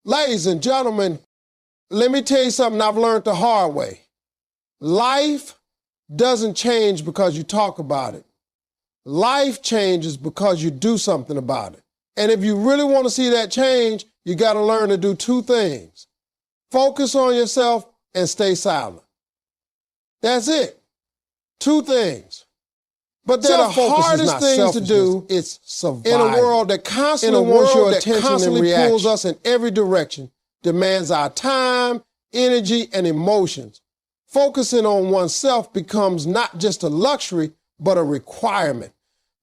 Ladies and gentlemen, let me tell you something I've learned the hard way. Life doesn't change because you talk about it. Life changes because you do something about it. And if you really want to see that change, you got to learn to do two things. Focus on yourself and stay silent. That's it. Two things. But they're the hardest things to do. It's survival. In a world that constantly wants your attention and pulls us in every direction, demands our time, energy, and emotions. Focusing on oneself becomes not just a luxury, but a requirement.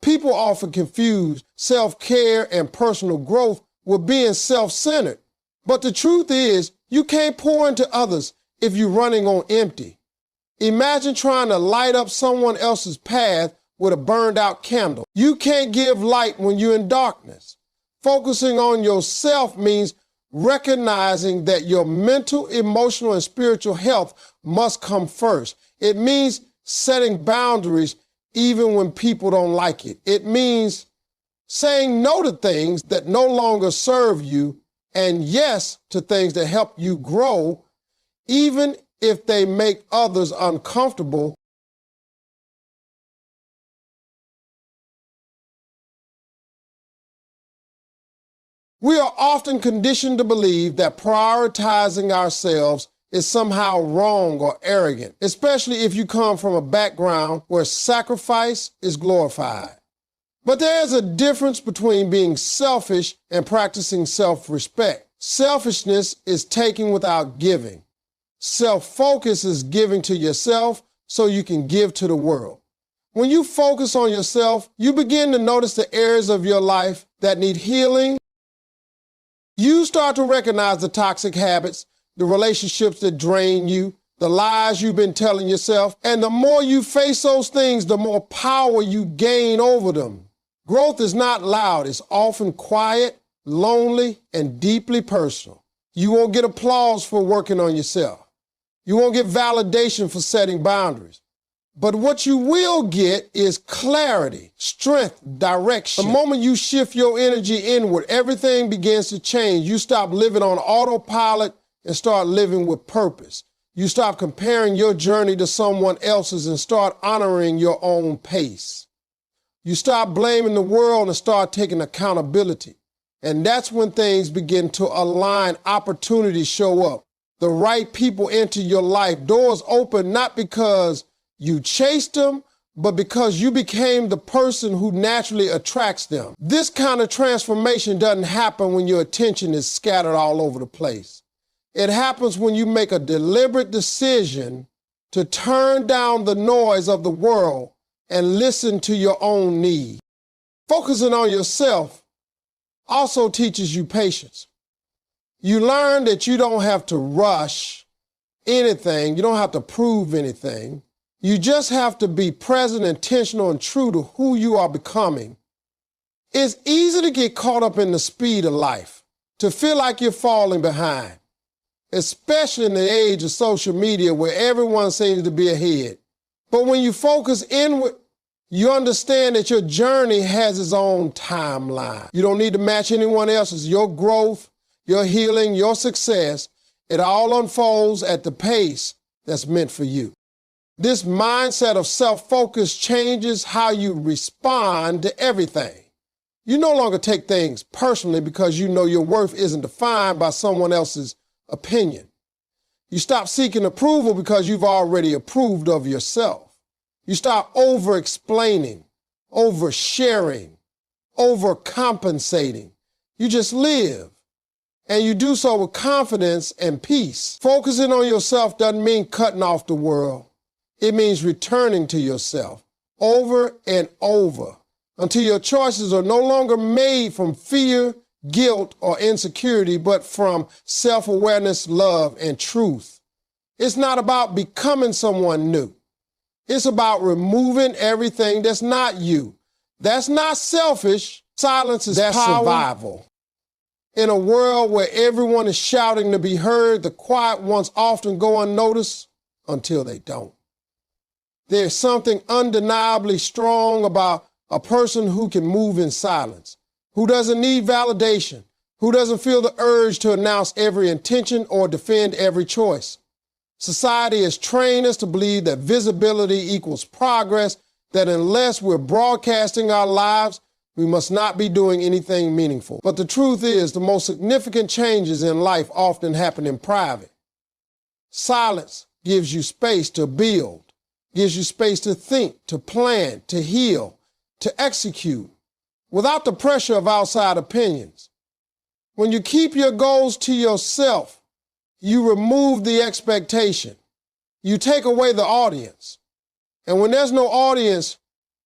People often confuse self-care and personal growth with being self-centered. But the truth is, you can't pour into others if you're running on empty. Imagine trying to light up someone else's path with a burned out candle. You can't give light when you're in darkness. Focusing on yourself means recognizing that your mental, emotional, and spiritual health must come first. It means setting boundaries even when people don't like it. It means saying no to things that no longer serve you and yes to things that help you grow, even if they make others uncomfortable. We are often conditioned to believe that prioritizing ourselves is somehow wrong or arrogant, especially if you come from a background where sacrifice is glorified. But there is a difference between being selfish and practicing self-respect. Selfishness is taking without giving. Self-focus is giving to yourself so you can give to the world. When you focus on yourself, you begin to notice the areas of your life that need healing. You start to recognize the toxic habits, the relationships that drain you, the lies you've been telling yourself, and the more you face those things, the more power you gain over them. Growth is not loud. It's often quiet, lonely, and deeply personal. You won't get applause for working on yourself. You won't get validation for setting boundaries. But what you will get is clarity, strength, direction. The moment you shift your energy inward, everything begins to change. You stop living on autopilot and start living with purpose. You stop comparing your journey to someone else's and start honoring your own pace. You stop blaming the world and start taking accountability. And that's when things begin to align, opportunities show up. The right people enter your life. Doors open not because you chased them, but because you became the person who naturally attracts them. This kind of transformation doesn't happen when your attention is scattered all over the place. It happens when you make a deliberate decision to turn down the noise of the world and listen to your own need. Focusing on yourself also teaches you patience. You learn that you don't have to rush anything. You don't have to prove anything. You just have to be present, intentional, and true to who you are becoming. It's easy to get caught up in the speed of life, to feel like you're falling behind, especially in the age of social media where everyone seems to be ahead. But when you focus inward, you understand that your journey has its own timeline. You don't need to match anyone else's. Your growth, your healing, your success, it all unfolds at the pace that's meant for you. This mindset of self-focus changes how you respond to everything. You no longer take things personally because you know your worth isn't defined by someone else's opinion. You stop seeking approval because you've already approved of yourself. You stop over-explaining, over-sharing, over-compensating. You just live. And you do so with confidence and peace. Focusing on yourself doesn't mean cutting off the world. It means returning to yourself over and over until your choices are no longer made from fear, guilt, or insecurity, but from self-awareness, love, and truth. It's not about becoming someone new. It's about removing everything that's not you. That's not selfish. Silence is power. Survival. In a world where everyone is shouting to be heard, the quiet ones often go unnoticed until they don't. There's something undeniably strong about a person who can move in silence, who doesn't need validation, Who doesn't feel the urge to announce every intention or defend every choice? Society has trained us to believe that visibility equals progress, that unless we're broadcasting our lives, we must not be doing anything meaningful. But the truth is, the most significant changes in life often happen in private. Silence gives you space to build, gives you space to think, to plan, to heal, to execute, without the pressure of outside opinions. When you keep your goals to yourself, you remove the expectation. You take away the audience. And when there's no audience,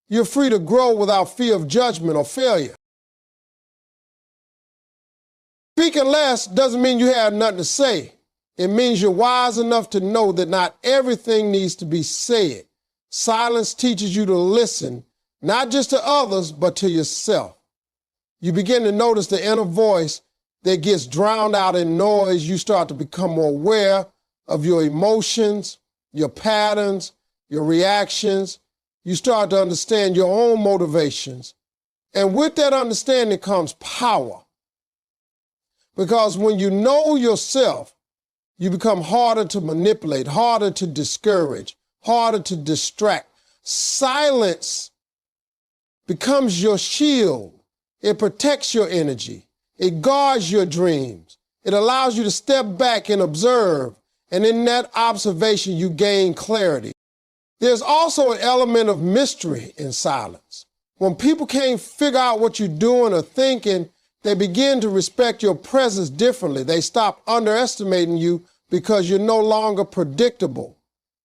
you're free to grow without fear of judgment or failure. Speaking less doesn't mean you have nothing to say. It means you're wise enough to know that not everything needs to be said. Silence teaches you to listen, not just to others, but to yourself. You begin to notice the inner voice that gets drowned out in noise. You start to become more aware of your emotions, your patterns, your reactions. You start to understand your own motivations. And with that understanding comes power. Because when you know yourself, you become harder to manipulate, harder to discourage, harder to distract. Silence becomes your shield. It protects your energy. It guards your dreams. It allows you to step back and observe. And in that observation, you gain clarity. There's also an element of mystery in silence. When people can't figure out what you're doing or thinking, they begin to respect your presence differently. They stop underestimating you because you're no longer predictable.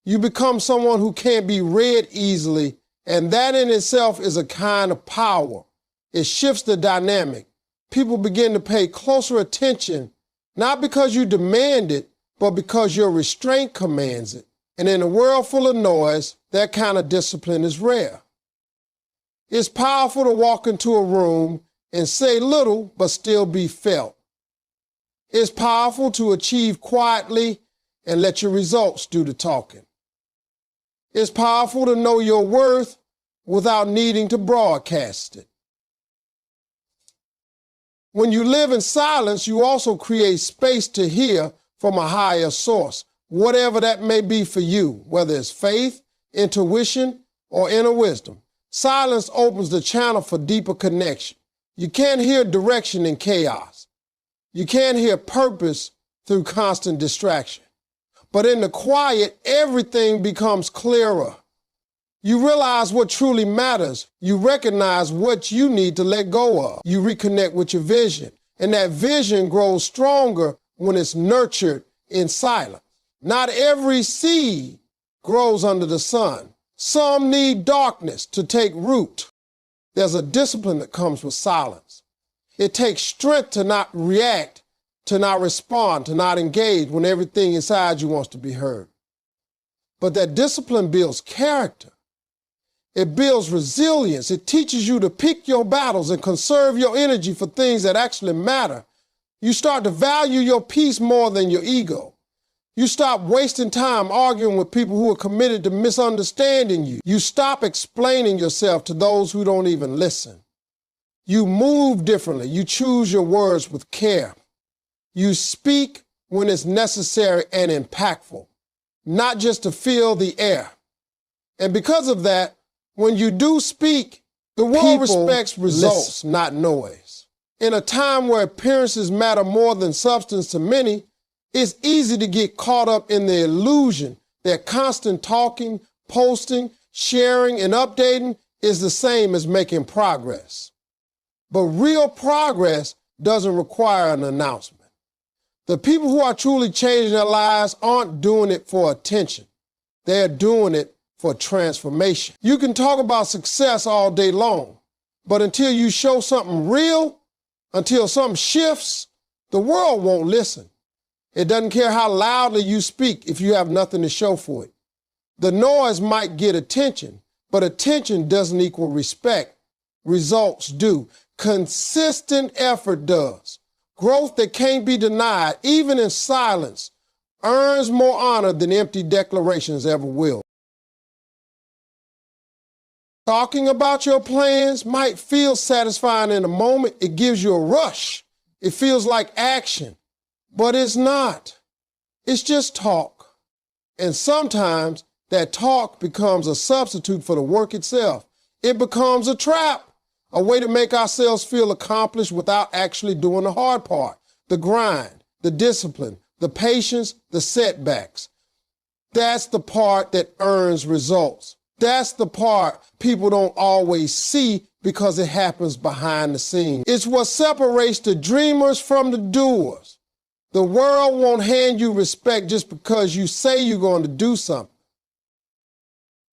You become someone who can't be read easily, and that in itself is a kind of power. It shifts the dynamic. People begin to pay closer attention, not because you demand it, but because your restraint commands it. And in a world full of noise, that kind of discipline is rare. It's powerful to walk into a room and say little, but still be felt. It's powerful to achieve quietly and let your results do the talking. It's powerful to know your worth without needing to broadcast it. When you live in silence, you also create space to hear from a higher source, whatever that may be for you, whether it's faith, intuition, or inner wisdom. Silence opens the channel for deeper connection. You can't hear direction in chaos. You can't hear purpose through constant distraction. But in the quiet, everything becomes clearer. You realize what truly matters. You recognize what you need to let go of. You reconnect with your vision. And that vision grows stronger when it's nurtured in silence. Not every seed grows under the sun. Some need darkness to take root. There's a discipline that comes with silence. It takes strength to not react, to not respond, to not engage when everything inside you wants to be heard. But that discipline builds character. It builds resilience. It teaches you to pick your battles and conserve your energy for things that actually matter. You start to value your peace more than your ego. You stop wasting time arguing with people who are committed to misunderstanding you. You stop explaining yourself to those who don't even listen. You move differently. You choose your words with care. You speak when it's necessary and impactful, not just to fill the air. And because of that, when you do speak, the world respects results, not noise. In a time where appearances matter more than substance to many, it's easy to get caught up in the illusion that constant talking, posting, sharing, and updating is the same as making progress. But real progress doesn't require an announcement. The people who are truly changing their lives aren't doing it for attention. They're doing it for transformation. You can talk about success all day long, but until you show something real, until something shifts, the world won't listen. It doesn't care how loudly you speak if you have nothing to show for it. The noise might get attention, but attention doesn't equal respect. Results do. Consistent effort does. Growth that can't be denied, even in silence, earns more honor than empty declarations ever will. Talking about your plans might feel satisfying in a moment. It gives you a rush. It feels like action, but it's not. It's just talk. And sometimes that talk becomes a substitute for the work itself. It becomes a trap, a way to make ourselves feel accomplished without actually doing the hard part, the grind, the discipline, the patience, the setbacks. That's the part that earns results. That's the part people don't always see because it happens behind the scenes. It's what separates the dreamers from the doers. The world won't hand you respect just because you say you're going to do something.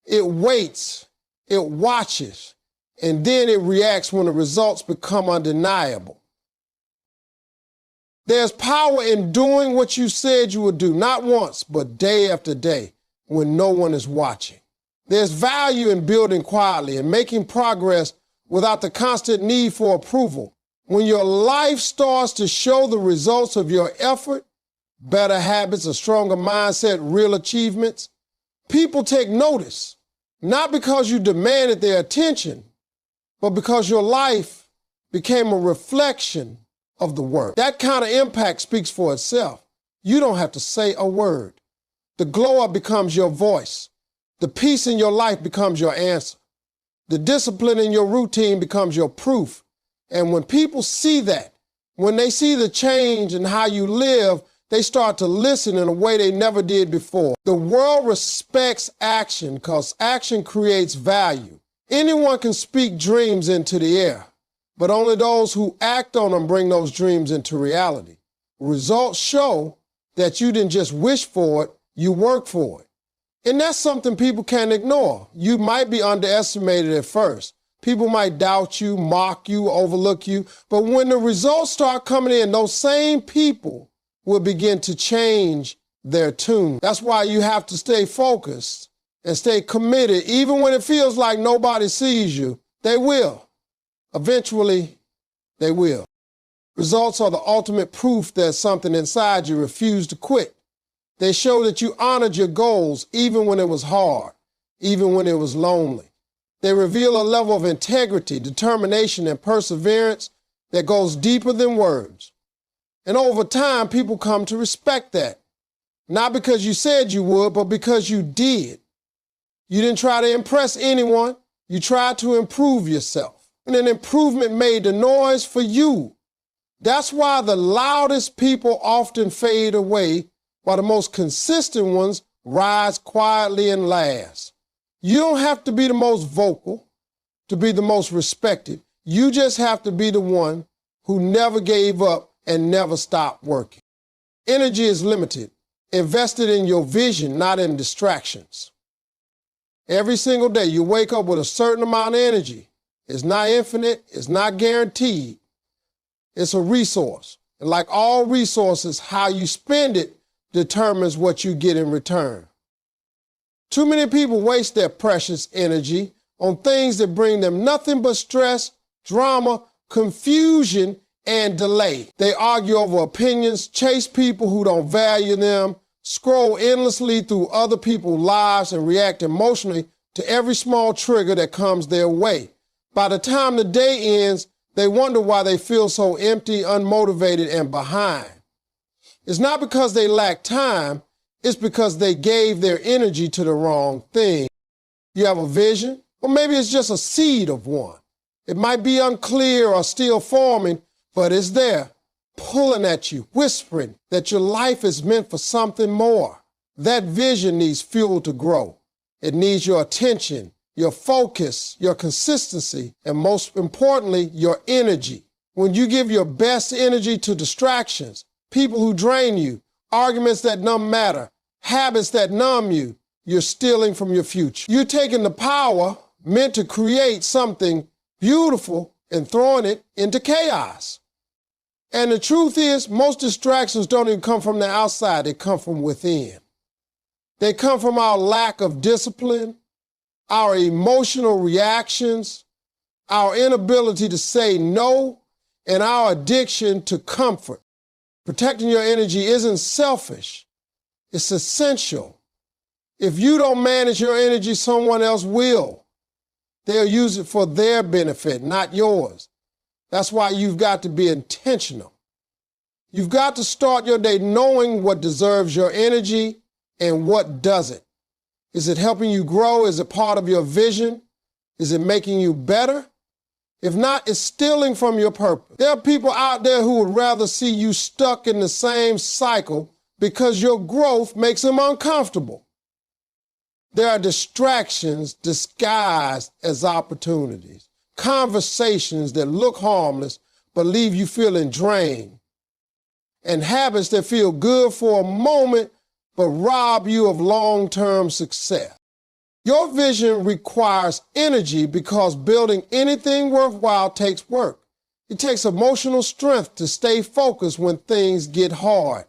It waits, it watches, and then it reacts when the results become undeniable. There's power in doing what you said you would do, not once, but day after day, when no one is watching. There's value in building quietly and making progress without the constant need for approval. When your life starts to show the results of your effort, better habits, a stronger mindset, real achievements, people take notice, not because you demanded their attention, but because your life became a reflection of the work. That kind of impact speaks for itself. You don't have to say a word. The glow up becomes your voice. The peace in your life becomes your answer. The discipline in your routine becomes your proof. And when people see that, when they see the change in how you live, they start to listen in a way they never did before. The world respects action because action creates value. Anyone can speak dreams into the air, but only those who act on them bring those dreams into reality. Results show that you didn't just wish for it, you worked for it. And that's something people can't ignore. You might be underestimated at first. People might doubt you, mock you, overlook you. But when the results start coming in, those same people will begin to change their tune. That's why you have to stay focused and stay committed. Even when it feels like nobody sees you, they will. Eventually, they will. Results are the ultimate proof that something inside you refused to quit. They show that you honored your goals even when it was hard, even when it was lonely. They reveal a level of integrity, determination, and perseverance that goes deeper than words. And over time, people come to respect that. Not because you said you would, but because you did. You didn't try to impress anyone. You tried to improve yourself. And an improvement made the noise for you. That's why the loudest people often fade away, while the most consistent ones rise quietly and last. You don't have to be the most vocal to be the most respected. You just have to be the one who never gave up and never stopped working. Energy is limited. Invest it in your vision, not in distractions. Every single day you wake up with a certain amount of energy. It's not infinite. It's not guaranteed. It's a resource. And like all resources, how you spend it determines what you get in return. Too many people waste their precious energy on things that bring them nothing but stress, drama, confusion, and delay. They argue over opinions, chase people who don't value them, scroll endlessly through other people's lives, and react emotionally to every small trigger that comes their way. By the time the day ends, they wonder why they feel so empty, unmotivated, and behind. It's not because they lack time, it's because they gave their energy to the wrong thing. You have a vision, or maybe it's just a seed of one. It might be unclear or still forming, but it's there, pulling at you, whispering that your life is meant for something more. That vision needs fuel to grow. It needs your attention, your focus, your consistency, and most importantly, your energy. When you give your best energy to distractions, people who drain you, arguments that don't matter, habits that numb you, you're stealing from your future. You're taking the power meant to create something beautiful and throwing it into chaos. And the truth is, most distractions don't even come from the outside, they come from within. They come from our lack of discipline, our emotional reactions, our inability to say no, and our addiction to comfort. Protecting your energy isn't selfish, it's essential. If you don't manage your energy, someone else will. They'll use it for their benefit, not yours. That's why you've got to be intentional. You've got to start your day knowing what deserves your energy and what doesn't. Is it helping you grow? Is it part of your vision? Is it making you better? If not, it's stealing from your purpose. There are people out there who would rather see you stuck in the same cycle because your growth makes them uncomfortable. There are distractions disguised as opportunities, conversations that look harmless but leave you feeling drained, and habits that feel good for a moment but rob you of long-term success. Your vision requires energy because building anything worthwhile takes work. It takes emotional strength to stay focused when things get hard.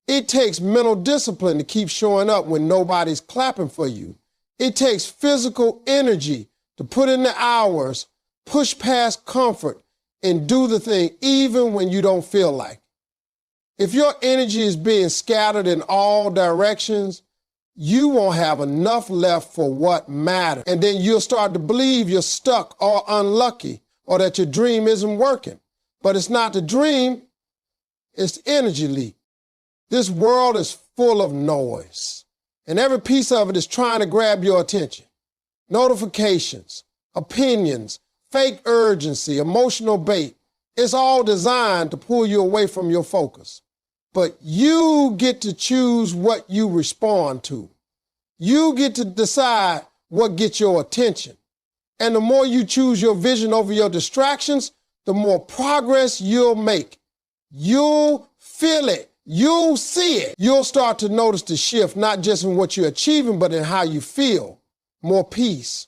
It takes mental discipline to keep showing up when nobody's clapping for you. It takes physical energy to put in the hours, push past comfort, and do the thing even when you don't feel like it. If your energy is being scattered in all directions, you won't have enough left for what matters. And then you'll start to believe you're stuck or unlucky or that your dream isn't working. But it's not the dream, it's the energy leak. This world is full of noise, and every piece of it is trying to grab your attention. Notifications, opinions, fake urgency, emotional bait. It's all designed to pull you away from your focus. But you get to choose what you respond to. You get to decide what gets your attention. And the more you choose your vision over your distractions, the more progress you'll make. You'll feel it. You'll see it. You'll start to notice the shift, not just in what you're achieving, but in how you feel. More peace,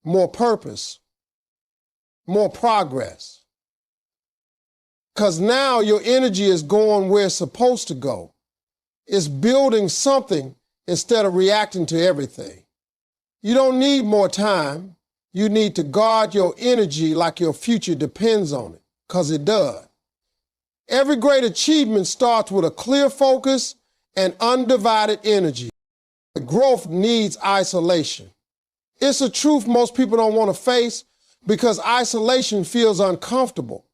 more purpose, more progress. Because now your energy is going where it's supposed to go. It's building something instead of reacting to everything. You don't need more time. You need to guard your energy like your future depends on it, because it does. Every great achievement starts with a clear focus and undivided energy. Growth needs isolation. It's a truth most people don't want to face because isolation feels uncomfortable.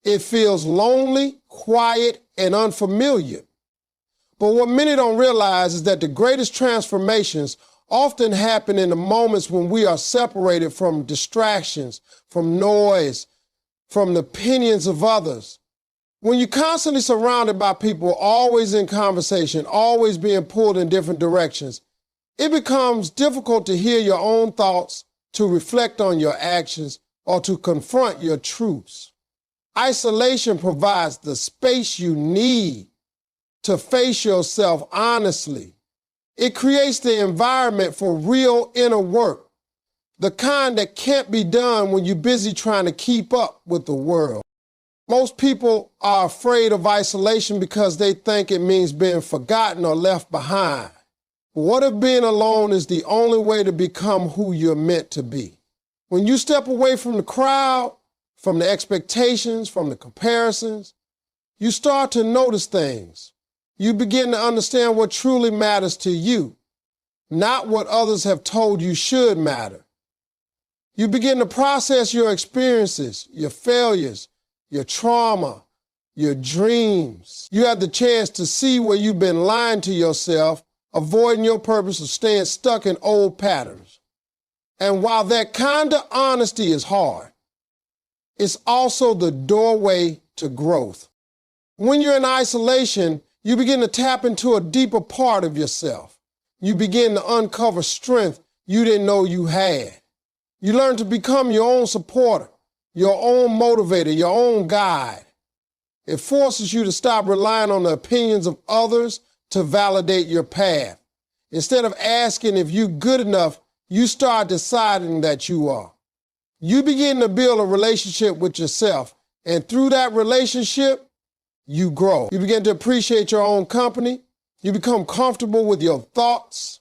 It feels lonely, quiet, and unfamiliar. But what many don't realize is that the greatest transformations often happen in the moments when we are separated from distractions, from noise, from the opinions of others. When you're constantly surrounded by people, always in conversation, always being pulled in different directions, it becomes difficult to hear your own thoughts, to reflect on your actions, or to confront your truths. Isolation provides the space you need to face yourself honestly. It creates the environment for real inner work, the kind that can't be done when you're busy trying to keep up with the world. Most people are afraid of isolation because they think it means being forgotten or left behind. What if being alone is the only way to become who you're meant to be? When you step away from the crowd, from the expectations, from the comparisons, you start to notice things. You begin to understand what truly matters to you, not what others have told you should matter. You begin to process your experiences, your failures, your trauma, your dreams. You have the chance to see where you've been lying to yourself, avoiding your purpose or staying stuck in old patterns. And while that kind of honesty is hard, it's also the doorway to growth. When you're in isolation, you begin to tap into a deeper part of yourself. You begin to uncover strength you didn't know you had. You learn to become your own supporter, your own motivator, your own guide. It forces you to stop relying on the opinions of others to validate your path. Instead of asking if you're good enough, you start deciding that you are. You begin to build a relationship with yourself, and through that relationship, you grow. You begin to appreciate your own company. You become comfortable with your thoughts,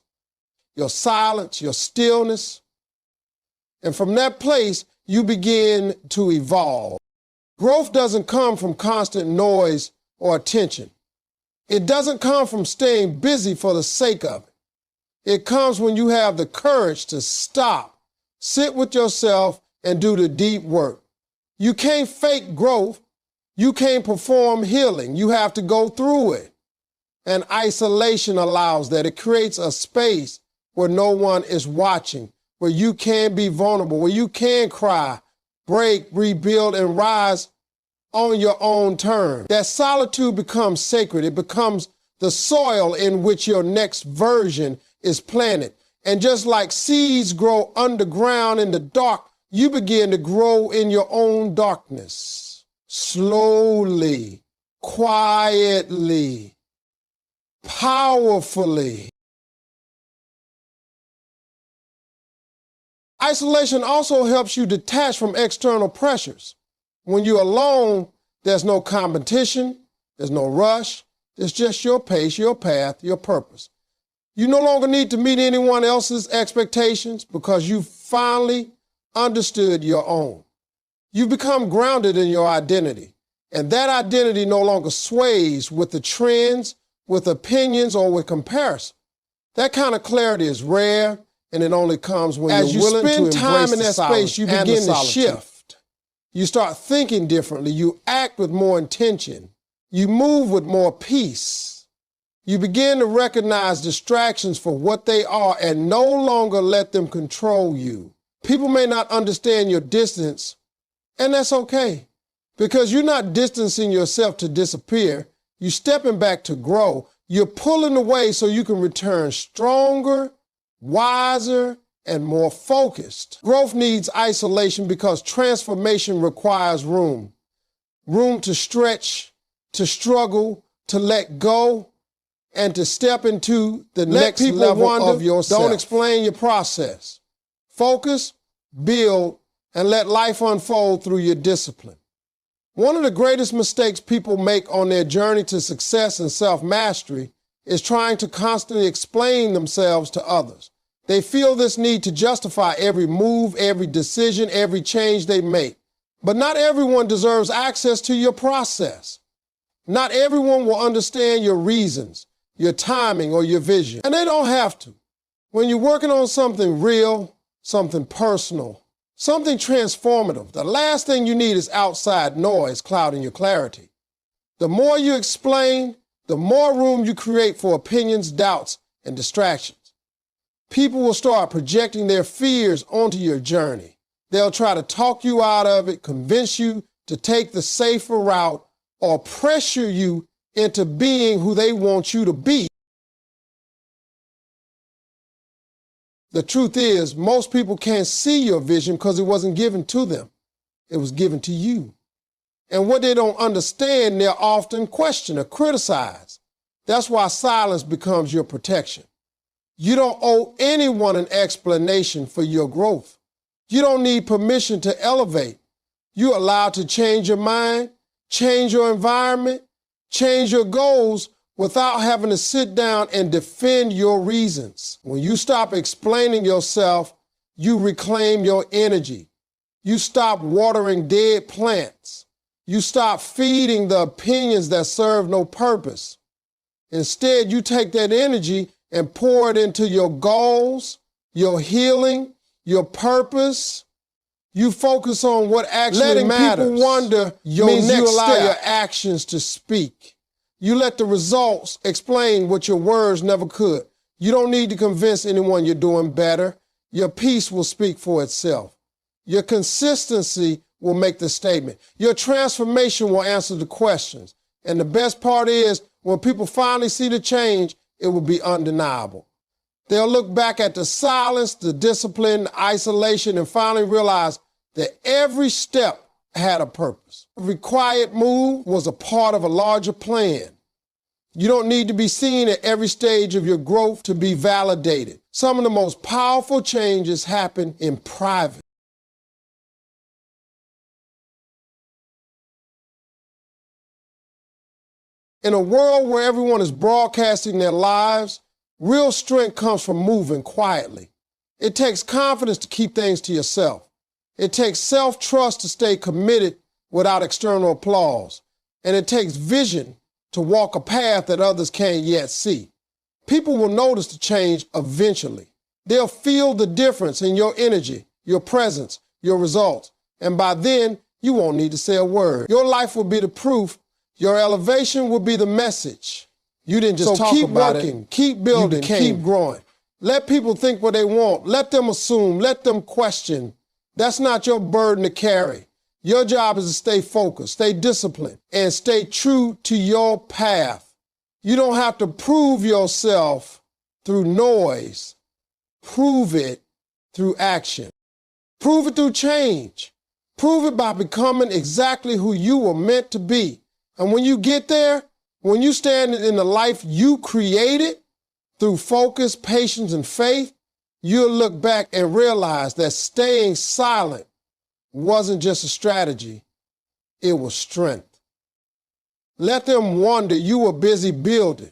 your silence, your stillness. And from that place, you begin to evolve. Growth doesn't come from constant noise or attention. It doesn't come from staying busy for the sake of it. It comes when you have the courage to stop, sit with yourself, and do the deep work. You can't fake growth. You can't perform healing. You have to go through it. And isolation allows that. It creates a space where no one is watching, where you can be vulnerable, where you can cry, break, rebuild, and rise on your own terms. That solitude becomes sacred. It becomes the soil in which your next version is planted. And just like seeds grow underground in the dark, you begin to grow in your own darkness. Slowly, quietly, powerfully. Isolation also helps you detach from external pressures. When you're alone, there's no competition, there's no rush, there's just your pace, your path, your purpose. You no longer need to meet anyone else's expectations because you've finally understood your own. You've become grounded in your identity, and that identity no longer sways with the trends, with opinions, or with comparison. That kind of clarity is rare, and it only comes when you're willing to embrace the silence. As you spend time in that space, you begin to shift. You start thinking differently. You act with more intention. You move with more peace. You begin to recognize distractions for what they are and no longer let them control you. People may not understand your distance, and that's okay, because you're not distancing yourself to disappear. You're stepping back to grow. You're pulling away so you can return stronger, wiser, and more focused. Growth needs isolation because transformation requires room. Room to stretch, to struggle, to let go, and to step into the next level of yourself. Don't explain your process. Focus, build, and let life unfold through your discipline. One of the greatest mistakes people make on their journey to success and self-mastery is trying to constantly explain themselves to others. They feel this need to justify every move, every decision, every change they make. But not everyone deserves access to your process. Not everyone will understand your reasons, your timing, or your vision. And they don't have to. When you're working on something real, something personal, something transformative, the last thing you need is outside noise clouding your clarity. The more you explain, the more room you create for opinions, doubts, and distractions. People will start projecting their fears onto your journey. They'll try to talk you out of it, convince you to take the safer route, or pressure you into being who they want you to be. The truth is, most people can't see your vision because it wasn't given to them. It was given to you. And what they don't understand, they'll often question or criticize. That's why silence becomes your protection. You don't owe anyone an explanation for your growth. You don't need permission to elevate. You're allowed to change your mind, change your environment, change your goals without having to sit down and defend your reasons. When you stop explaining yourself, you reclaim your energy. You stop watering dead plants. You stop feeding the opinions that serve no purpose. Instead, you take that energy and pour it into your goals, your healing, your purpose. You focus on what actually matters. Letting people wonder means you allow your actions to speak. You let the results explain what your words never could. You don't need to convince anyone you're doing better. Your peace will speak for itself. Your consistency will make the statement. Your transformation will answer the questions. And the best part is, when people finally see the change, it will be undeniable. They'll look back at the silence, the discipline, the isolation, and finally realize that every step had a purpose. Every quiet move was a part of a larger plan. You don't need to be seen at every stage of your growth to be validated. Some of the most powerful changes happen in private. In a world where everyone is broadcasting their lives, real strength comes from moving quietly. It takes confidence to keep things to yourself. It takes self-trust to stay committed without external applause. And it takes vision to walk a path that others can't yet see. People will notice the change eventually. They'll feel the difference in your energy, your presence, your results. And by then, you won't need to say a word. Your life will be the proof. Your elevation will be the message. You didn't just talk about it. Keep working, keep building, keep growing. Let people think what they want. Let them assume, let them question. That's not your burden to carry. Your job is to stay focused, stay disciplined, and stay true to your path. You don't have to prove yourself through noise. Prove it through action. Prove it through change. Prove it by becoming exactly who you were meant to be. And when you get there, when you stand in the life you created through focus, patience, and faith, you'll look back and realize that staying silent wasn't just a strategy, it was strength. Let them wonder you were busy building.